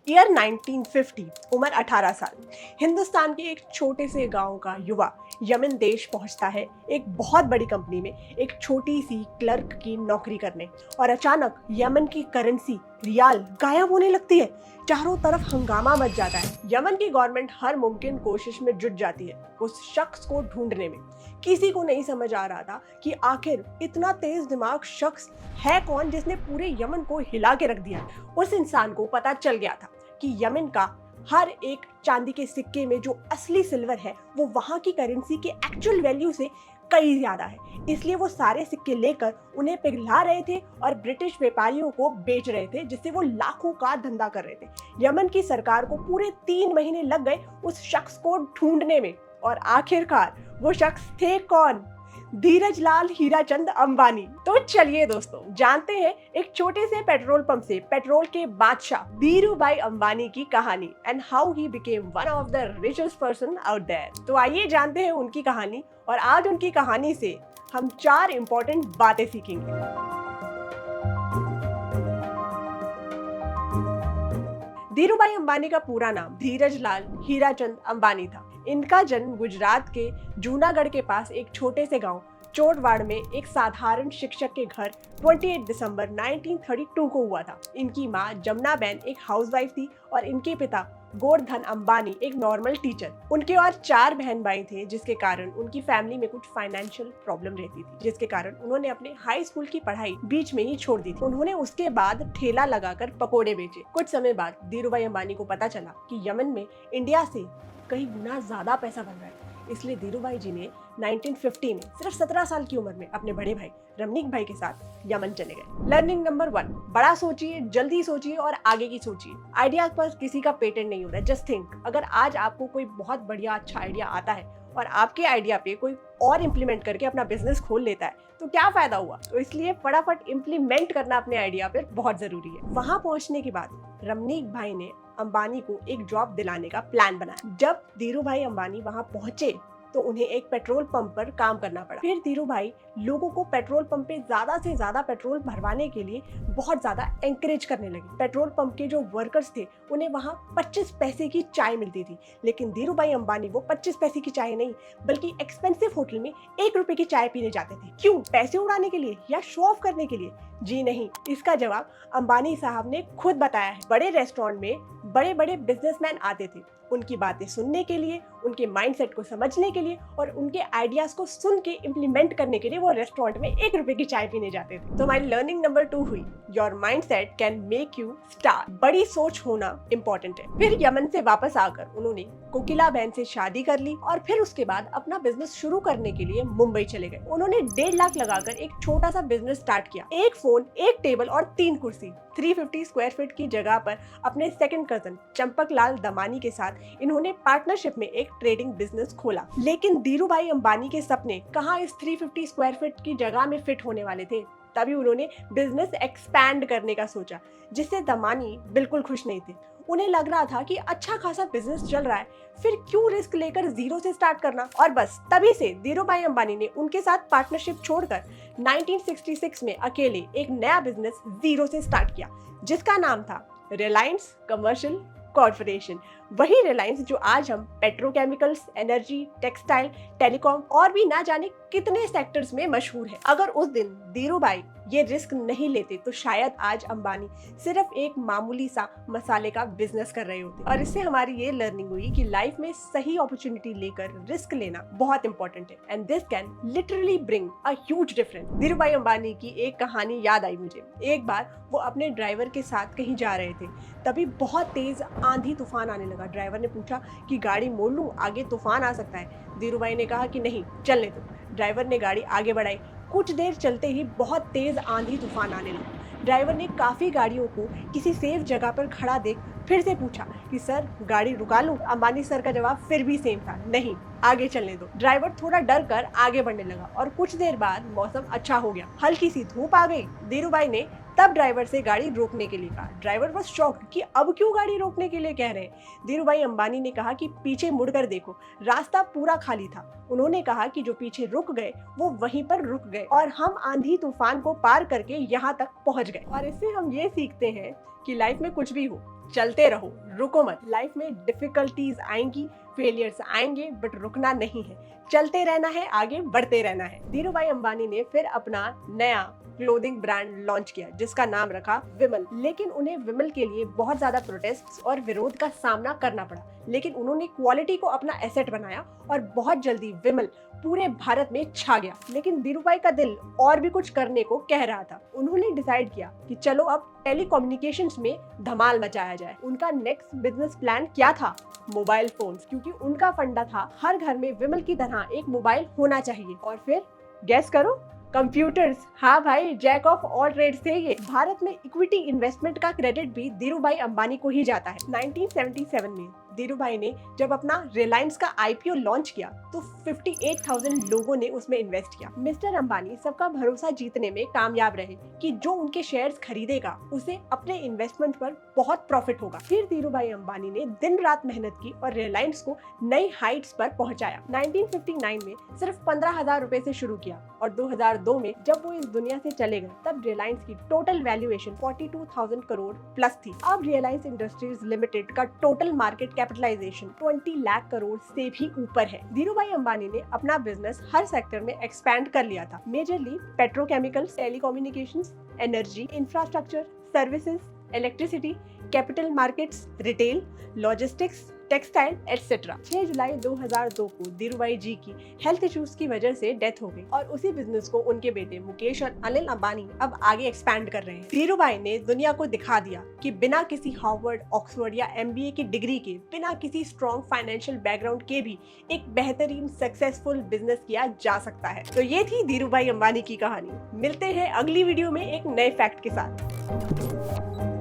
Year 1950, उम्र 18 साल। हिंदुस्तान के एक छोटे से गांव का युवा यमन देश पहुंचता है एक बहुत बड़ी कंपनी में एक छोटी सी क्लर्क की नौकरी करने, और अचानक यमन की करेंसी रियाल गायब होने लगती है। चारों तरफ हंगामा मच जाता है। यमन की गवर्नमेंट हर मुमकिन कोशिश में जुट जाती है उस शख्स को ढूंढने में। किसी को नहीं समझ आ रहा था कि आखिर इतना तेज दिमाग शख्स है कौन जिसने पूरे यमन को हिला के रख दिया। उस इंसान को पता चल गया था कि यमन का हर एक चांदी के सिक्के में जो असली सिल्वर है वो वहां की करेंसी के एक्चुअल वैल्यू से कई ज्यादा है। इसलिए वो सारे सिक्के लेकर उन्हें पिघला रहे थे और ब्रिटिश व्यापारियों को बेच रहे थे, जिससे वो लाखों का धंधा कर रहे थे। यमन की सरकार को पूरे 3 महीने लग गए उस शख्स को ढूंढने में, और आखिरकार वो शख्स थे कौन? धीरज लाल हीराचंद अंबानी। तो चलिए दोस्तों, जानते हैं एक छोटे से पेट्रोल पंप से पेट्रोल के बादशाह धीरूभाई अंबानी की कहानी and how he became one of the richest person out there. तो आइए जानते हैं उनकी कहानी, और आज उनकी कहानी से हम 4 इंपॉर्टेंट बातें सीखेंगे। धीरूभाई अंबानी का पूरा नाम धीरज लाल हीराचंद अंबानी था। इनका जन्म गुजरात के जूनागढ़ के पास एक छोटे से गांव चोटवाड़ में एक साधारण शिक्षक के घर 28 दिसंबर 1932 को हुआ था। इनकी मां जमुना बेन एक हाउसवाइफ थी और इनके पिता गोवर्धन अंबानी एक नॉर्मल टीचर। उनके और 4 बहन भाई थे, जिसके कारण उनकी फैमिली में कुछ फाइनेंशियल प्रॉब्लम रहती थी, जिसके कारण उन्होंने अपने हाई स्कूल की पढ़ाई बीच में ही छोड़ दी थी। उन्होंने उसके बाद ठेला लगाकर पकोड़े बेचे। कुछ समय बाद धीरूभाई अंबानी को पता चला कि यमन में इंडिया से कई गुना ज्यादा पैसा बन रहा है। इसलिए धीरूभाई जी ने 1950 में सिर्फ 17 साल की उम्र में अपने बड़े भाई रमनीक भाई के साथ यमन चले गए। लर्निंग नंबर 1, बड़ा सोचिए, जल्दी सोचिए और आगे की सोचिए। आइडिया पर किसी का पेटेंट नहीं होता, जस्ट थिंक। अगर आज आपको कोई बहुत बढ़िया अच्छा आइडिया आता है और आपके आइडिया पे कोई और इम्प्लीमेंट करके अपना बिजनेस खोल लेता है तो क्या फायदा हुआ? तो इसलिए फटाफट इम्प्लीमेंट करना अपने आइडिया पे बहुत जरूरी है। वहां पहुंचने के बाद रमनीक भाई ने अंबानी को एक जॉब दिलाने का प्लान बनाया। जब धीरूभाई अंबानी वहां पहुंचे तो उन्हें एक पेट्रोल पंप पर काम करना पड़ा। फिर धीरूभाई लोगों को पेट्रोल पंप पे ज्यादा से ज्यादा पेट्रोल भरवाने के लिए बहुत ज्यादा एंकरेज करने लगे। पेट्रोल पंप के जो वर्कर्स थे उन्हें वहां 25 पैसे की चाय मिलती थी, लेकिन धीरूभाई अंबानी वो 25 पैसे की चाय नहीं बल्कि एक्सपेंसिव होटल में 1 रुपए की चाय पीने जाते थे। क्यों? पैसे उड़ाने के लिए या शो ऑफ करने के लिए? जी नहीं, इसका जवाब अंबानी साहब ने खुद बताया है। बड़े रेस्टोरेंट में बड़े बड़े बिजनेसमैन आते थे उनकी बातें सुनने के लिए, उनके माइंडसेट को समझने के लिए और उनके आइडियाज को सुन के इम्प्लीमेंट करने के लिए वो रेस्टोरेंट में 1 रुपए की चाय पीने जाते थे। तो हमारी लर्निंग नंबर 2 हुई, your mindset can make you star. बड़ी सोच होना इंपॉर्टेंट है। फिर यमन से वापस आकर उन्होंने कोकिला बहन से शादी कर ली और फिर उसके बाद अपना बिजनेस शुरू करने के लिए मुंबई चले गए। उन्होंने 1.5 लाख लगाकर एक छोटा सा बिजनेस स्टार्ट किया। एक फोन, एक टेबल और 3 कुर्सी 350 स्क्वायर फीट की जगह पर अपने सेकंड कजन चंपक लाल दमानी के साथ इन्होंने पार्टनरशिप में एक ट्रेडिंग बिजनेस खोला। लेकिन धीरूभाई अंबानी के सपने कहाँ इस 350 स्क्वायर फीट की जगह में फिट होने वाले थे। तभी उन्होंने बिजनेस एक्सपैंड करने का सोचा, जिससे दमानी बिल्कुल खुश नहीं थे। उन्हें लग रहा था कि अच्छा खासा बिजनेस चल रहा है, फिर क्यों रिस्क लेकर जीरो से स्टार्ट करना। और बस तभी से धीरूभाई अंबानी ने उनके साथ पार्टनरशिप छोड़कर 1966 में अकेले एक नया बिजनेस जीरो से स्टार्ट किया, जिसका नाम था रिलायंस कमर्शियल कॉर्पोरेशन। वही रिलायंस जो आज हम पेट्रोकेमिकल्स, एनर्जी, टेक्सटाइल, टेलीकॉम और भी ना जाने कितने सेक्टर्स में मशहूर है। अगर उस दिन धीरूभाई ये रिस्क नहीं लेते तो शायद आज अंबानी सिर्फ एक मामूली सा मसाले का बिजनेस कर रहे होते। और इससे हमारी ये लर्निंग हुई कि लाइफ में सही अपॉर्चुनिटी लेकर रिस्क लेना बहुत इंपॉर्टेंट है and this can literally bring a huge difference. Dhirubhai Ambani की एक कहानी याद आई मुझे। एक बार वो अपने ड्राइवर के साथ कहीं जा रहे थे, तभी बहुत तेज आंधी तूफान आने लगा। ड्राइवर ने पूछा कि गाड़ी मोड़ लूं, आगे तूफान आ सकता है। धीरूभाई ने कहा कि नहीं, चलने दो। ड्राइवर ने गाड़ी आगे बढ़ाई। कुछ देर चलते ही बहुत तेज आंधी तूफान आने लगा। ड्राइवर ने काफी गाड़ियों को किसी सेफ जगह पर खड़ा देख फिर से पूछा कि सर गाड़ी रुका लूं? अंबानी सर का जवाब फिर भी सेम था, नहीं, आगे चलने दो। ड्राइवर थोड़ा डर कर आगे बढ़ने लगा और कुछ देर बाद मौसम अच्छा हो गया, हल्की सी धूप आ गई। धीरूभाई ने तब ड्राइवर से गाड़ी रोकने के लिए कहा। ड्राइवर वाज शॉक्ड कि अब क्यों गाड़ी रोकने के लिए कह रहे हैं। धीरूभाई अंबानी ने कहा कि पीछे मुड़कर देखो, रास्ता पूरा खाली था। उन्होंने कहा कि जो पीछे रुक गए वो वहीं पर रुक गए और हम आंधी तूफान को पार करके यहाँ तक पहुँच गए। और इससे हम ये सीखते हैं कि लाइफ में कुछ भी हो, चलते रहो, रुको मत। लाइफ में डिफिकल्टीज आएंगी, फेलियर्स आएंगे, बट रुकना नहीं है, चलते रहना है, आगे बढ़ते रहना है। धीरूभाई अंबानी ने फिर अपना नया क्लोथिंग ब्रांड लॉन्च किया जिसका नाम रखा विमल। लेकिन उन्हें विमल के लिए बहुत ज्यादा प्रोटेस्ट और विरोध का सामना करना पड़ा, लेकिन उन्होंने क्वालिटी को अपना एसेट बनाया और बहुत जल्दी विमल पूरे भारत में छा गया। लेकिन धीरूभाई का दिल और भी कुछ करने को कह रहा था। उन्होंने डिसाइड किया कि चलो अब टेलीकम्युनिकेशंस में धमाल मचाया जाए। उनका नेक्स्ट बिजनेस प्लान क्या था? मोबाइल फोन्स, क्योंकि उनका फंडा था हर घर में विमल की तरह एक मोबाइल होना चाहिए। और फिर गैस करो, कंप्यूटर्स। हाँ भाई, जैक ऑफ ऑल ट्रेड्स थे ये। भारत में इक्विटी इन्वेस्टमेंट का क्रेडिट भी धीरूभाई अंबानी को ही जाता है। 1977 में धीरूभाई ने जब अपना रिलायंस का आईपीओ लॉन्च किया तो 58,000 लोगों ने उसमें इन्वेस्ट किया। मिस्टर अंबानी सबका भरोसा जीतने में कामयाब रहे कि जो उनके शेयर्स खरीदेगा उसे अपने इन्वेस्टमेंट पर बहुत प्रॉफिट होगा। फिर धीरूभाई अंबानी ने दिन रात मेहनत की और रिलायंस को नई हाइट्स पर पहुंचाया। 1959 में सिर्फ 15,000 रुपए से शुरू किया और 2002 में जब वो इस दुनिया से चले गए तब रिलायंस की टोटल वैल्यूएशन 42,000 करोड़ प्लस थी। अब रिलायंस इंडस्ट्रीज लिमिटेड का total market capitalization 20 lakh crore से भी ऊपर है। धीरूभाई अंबानी ने अपना बिजनेस हर सेक्टर में एक्सपैंड कर लिया था, majorly petrochemicals, telecommunications, energy, infrastructure, services, electricity, capital markets, retail, logistics, textile etcetera. 6 जुलाई 2002 को धीरूभाई जी की हेल्थ इश्यूज की वजह से डेथ हो गई और उसी बिजनेस को उनके बेटे मुकेश और अनिल अंबानी अब आगे एक्सपैंड कर रहे हैं। धीरूभाई ने दुनिया को दिखा दिया कि बिना किसी हार्वर्ड, ऑक्सफोर्ड या एमबीए की डिग्री के, बिना किसी स्ट्रॉन्ग फाइनेंशियल बैकग्राउंड के भी एक बेहतरीन सक्सेसफुल बिजनेस किया जा सकता है। तो ये थी धीरूभाई अंबानी की कहानी। मिलते हैं अगली वीडियो में एक नए फैक्ट के साथ।